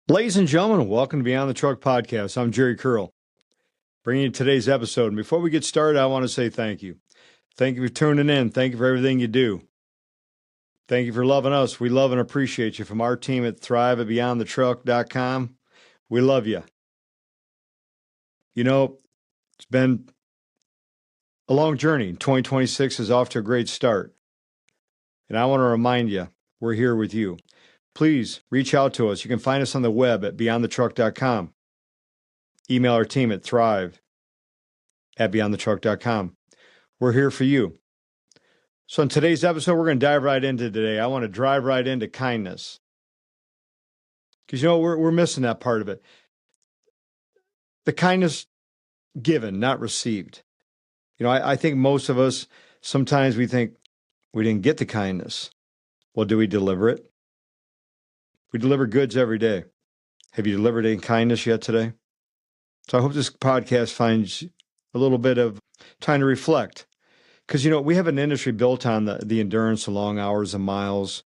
Ladies and gentlemen, welcome to Beyond the Truck Podcast. I'm Jerry Curl, bringing you today's episode. And before we get started, I want to say thank you. Thank you for tuning in. Thank you for everything you do. Thank you for loving us. We love and appreciate you. From our team at Thrive at BeyondTheTruck.com, we love you. You know, it's been a long journey. 2026 is off to a great start. And I want to remind you, we're here with you. Please reach out to us. You can find us on the web at BeyondTheTruck.com. Email our team at Thrive at BeyondTheTruck.com. We're here for you. So in today's episode, we're going to dive right into today. I want to drive right into kindness. Because, you know, we're missing that part of it. The kindness given, not received. You know, I think most of us, sometimes we think we didn't get the kindness. Well, do we deliver it? We deliver goods every day. Have you delivered any kindness yet today? So I hope this podcast finds a little bit of time to reflect. Because, you know, we have an industry built on the endurance, the long hours and miles.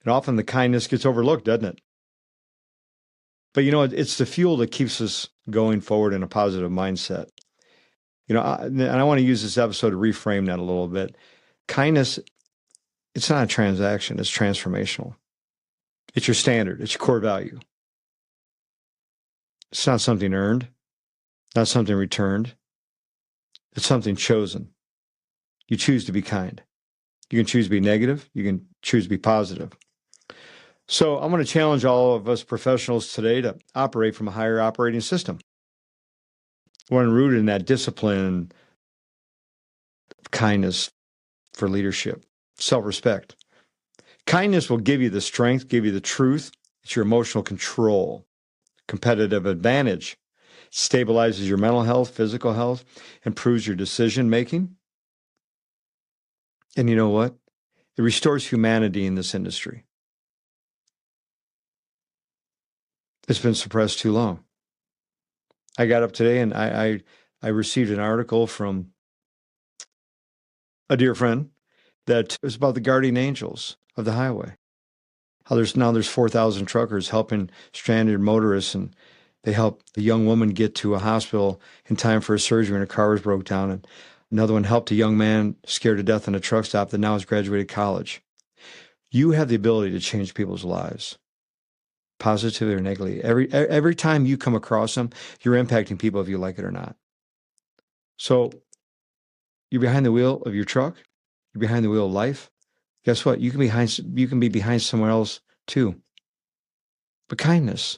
And often the kindness gets overlooked, doesn't it? But, you know, it's the fuel that keeps us going forward in a positive mindset. You know, and I want to use this episode to reframe that a little bit. Kindness, it's not a transaction. It's transformational. It's your standard. It's your core value. It's not something earned, not something returned. It's something chosen. You choose to be kind. You can choose to be negative. You can choose to be positive. So I'm going to challenge all of us professionals today to operate from a higher operating system. One rooted in that discipline, kindness for leadership, self-respect. Kindness will give you the strength, give you the truth. It's your emotional control, competitive advantage. It stabilizes your mental health, physical health, improves your decision making. And you know what? It restores humanity in this industry. It's been suppressed too long. I got up today and I received an article from a dear friend that was about the guardian angels of the highway. How there's 4,000 truckers helping stranded motorists, and they helped a young woman get to a hospital in time for a surgery when her car was broke down. And another one helped a young man scared to death in a truck stop that now has graduated college. You have the ability to change people's lives, positively or negatively. Every time you come across them, you're impacting people if you like it or not. So you're behind the wheel of your truck. You're behind the wheel of life. Guess what? You can be behind someone else too. But kindness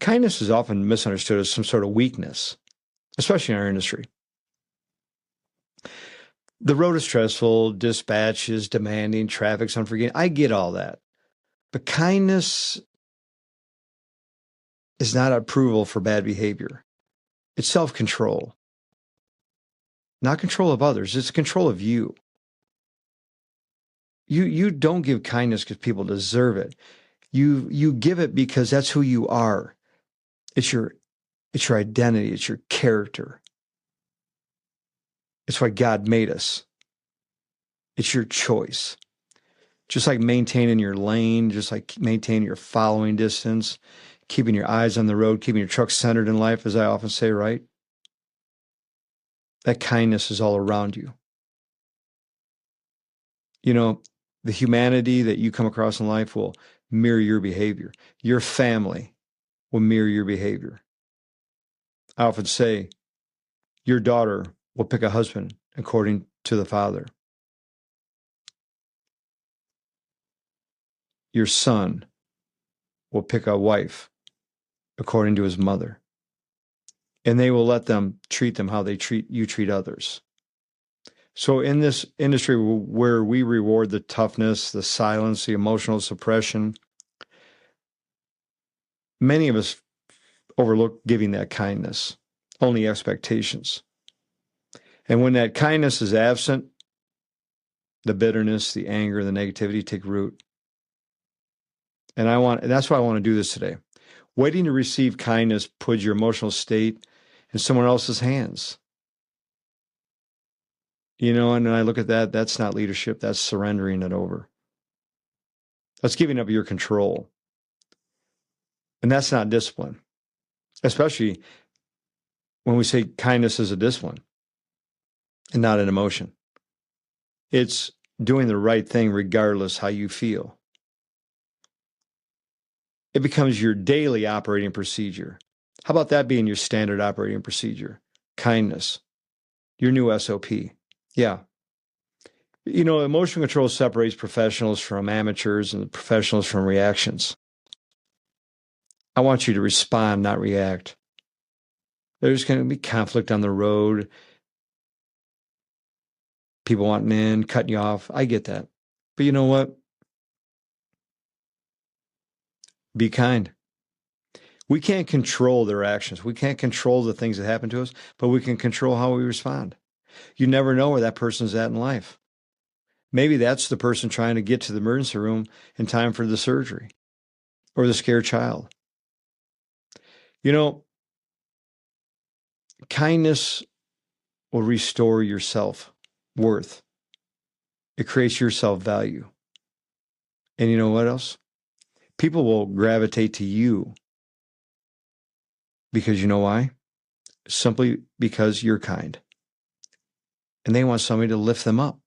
is often misunderstood as some sort of weakness, especially in our industry. The road is stressful, dispatch is demanding, traffic's unforgiving. I get all that. But kindness is not approval for bad behavior. It's self-control. Not control of others, it's control of you. You don't give kindness because people deserve it. You give it because that's who you are. It's your identity, it's your character. It's why God made us. It's your choice. Just like maintaining your lane, just like maintaining your following distance, keeping your eyes on the road, keeping your truck centered in life, as I often say, right? That kindness is all around you. You know, the humanity that you come across in life will mirror your behavior. Your family will mirror your behavior. I often say, your daughter will pick a husband according to the father. Your son will pick a wife according to his mother. And they will let them treat them how you treat others. So in this industry where we reward the toughness, the silence, the emotional suppression, many of us overlook giving that kindness, only expectations. And when that kindness is absent, the bitterness, the anger, the negativity take root. And that's why I want to do this today. Waiting to receive kindness puts your emotional state in someone else's hands. You know, and I look at that, that's not leadership, that's surrendering it over. That's giving up your control. And that's not discipline, especially when we say kindness is a discipline and not an emotion. It's doing the right thing regardless how you feel. It becomes your daily operating procedure. How about that being your standard operating procedure? Kindness, your new SOP. Yeah. Emotional control separates professionals from amateurs and professionals from reactions. I want you to respond, not react. There's going to be conflict on the road, people wanting in, cutting you off. I get that. But you know what? Be kind. We can't control their actions. We can't control the things that happen to us, but we can control how we respond. You never know where that person's at in life. Maybe that's the person trying to get to the emergency room in time for the surgery or the scared child. Kindness will restore your self-worth. It creates your self-value. And you know what else? People will gravitate to you because you know why? Simply because you're kind. And they want somebody to lift them up.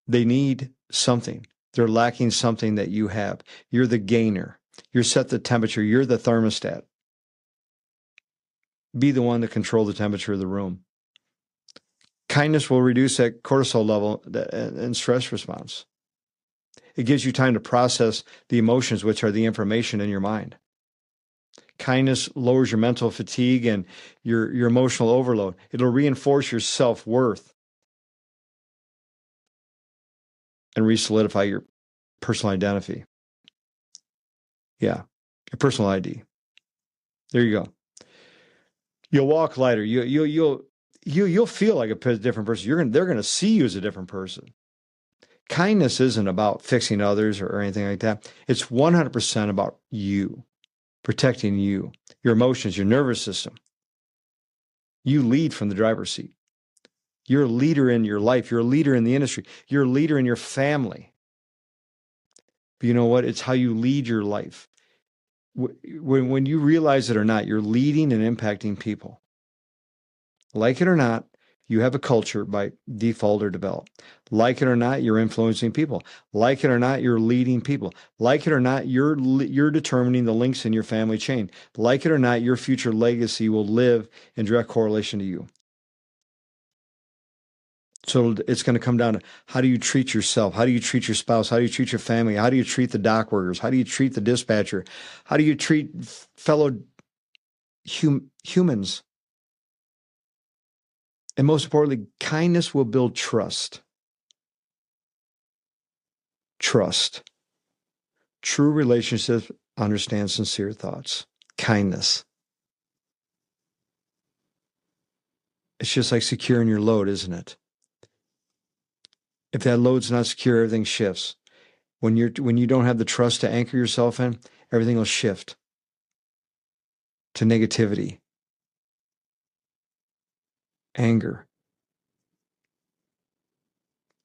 They need something. They're lacking something that you have. You're the gainer. You're set the temperature. You're the thermostat. Be the one to control the temperature of the room. Kindness will reduce that cortisol level and stress response. It gives you time to process the emotions, which are the information in your mind. Kindness lowers your mental fatigue and your emotional overload. It'll reinforce your self-worth and re-solidify your personal identity. Yeah, your personal ID. There you go. You'll walk lighter. You'll feel like a different person. They're gonna see you as a different person. Kindness isn't about fixing others or anything like that. It's 100% about you, protecting you, your emotions, your nervous system. You lead from the driver's seat. You're a leader in your life. You're a leader in the industry. You're a leader in your family. But you know what? It's how you lead your life. When you realize it or not, you're leading and impacting people. Like it or not, you have a culture by default or develop. Like it or not, you're influencing people. Like it or not, you're leading people. Like it or not, you're determining the links in your family chain. Like it or not, your future legacy will live in direct correlation to you. So it's going to come down to how do you treat yourself? How do you treat your spouse? How do you treat your family? How do you treat the dock workers? How do you treat the dispatcher? How do you treat fellow humans? And most importantly, kindness will build trust. Trust. True relationships understand sincere thoughts. Kindness. It's just like securing your load, isn't it? If that load's not secure, everything shifts. When you don't have the trust to anchor yourself in, everything will shift to negativity, anger.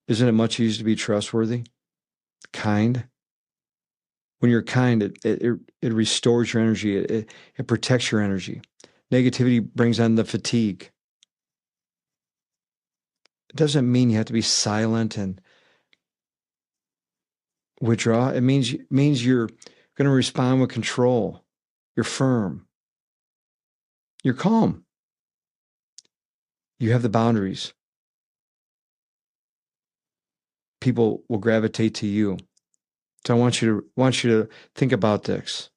Isn't it much easier to be trustworthy, kind? When you're kind, it restores your energy. It protects your energy. Negativity brings on the fatigue. It doesn't mean you have to be silent and withdraw. It means you're going to respond with control. You're firm. You're calm. You have the boundaries. People will gravitate to you. So I want you to think about this.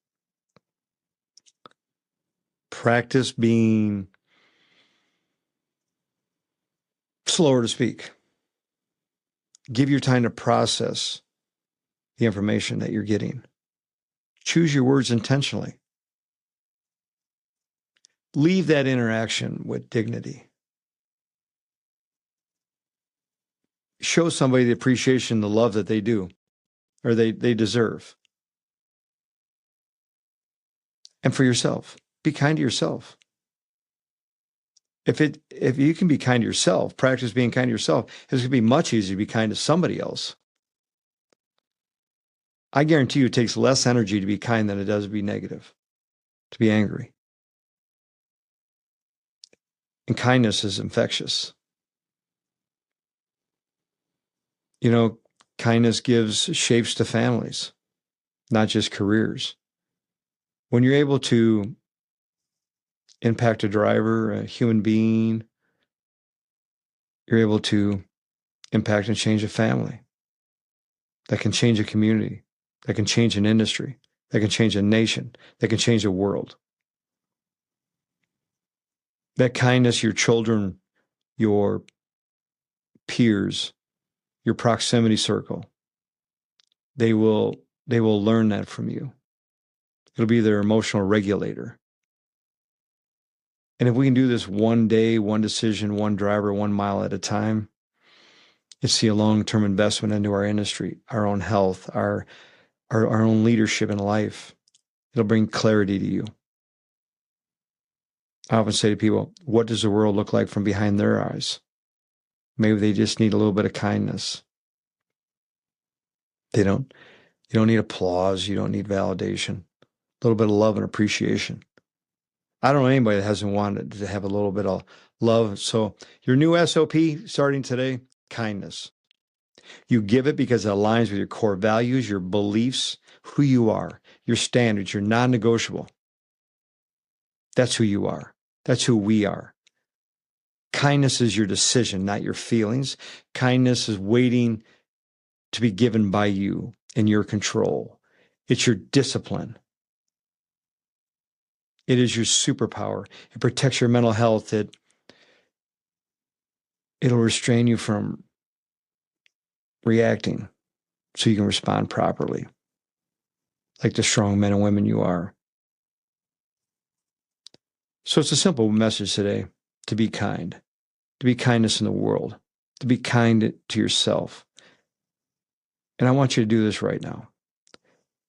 Practice being slower to speak. Give your time to process the information that you're getting. Choose your words intentionally. Leave that interaction with dignity. Show somebody the appreciation, the love that they do, or they deserve. And for yourself, be kind to yourself. If you can be kind to yourself, practice being kind to yourself, it's going to be much easier to be kind to somebody else. I guarantee you it takes less energy to be kind than it does to be negative, to be angry. And kindness is infectious. You know, kindness gives shapes to families, not just careers. When you're able to impact a driver, a human being, you're able to impact and change a family. That can change a community. That can change an industry. That can change a nation. That can change a world. That kindness, your children, your peers, your proximity circle, they will learn that from you. It'll be their emotional regulator. And if we can do this one day, one decision, one driver, 1 mile at a time, it's the long-term investment into our industry, our own health, our own leadership in life. It'll bring clarity to you. I often say to people, what does the world look like from behind their eyes? Maybe they just need a little bit of kindness. You don't need applause. You don't need validation. A little bit of love and appreciation. I don't know anybody that hasn't wanted to have a little bit of love. So your new SOP starting today, kindness. You give it because it aligns with your core values, your beliefs, who you are, your standards, your non-negotiable. That's who you are. That's who we are. Kindness is your decision, not your feelings. Kindness is waiting to be given by you in your control. It's your discipline. It is your superpower. It protects your mental health. It'll restrain you from reacting so you can respond properly, like the strong men and women you are. So it's a simple message today, to be kind, to be kindness in the world, to be kind to yourself. And I want you to do this right now.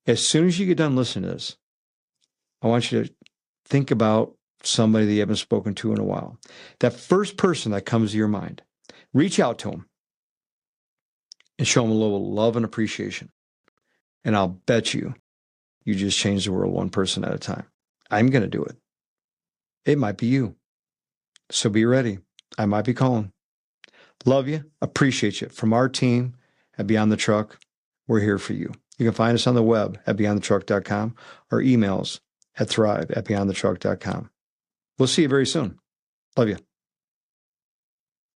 As soon as you get done listening to this, I want you to think about somebody that you haven't spoken to in a while. That first person that comes to your mind, reach out to them and show them a little love and appreciation. And I'll bet you just change the world one person at a time. I'm going to do it. It might be you. So be ready. I might be calling. Love you. Appreciate you. From our team at Beyond the Truck, we're here for you. You can find us on the web at beyondthetruck.com or emails at thrive@beyondthetruck.com. We'll see you very soon. Love you.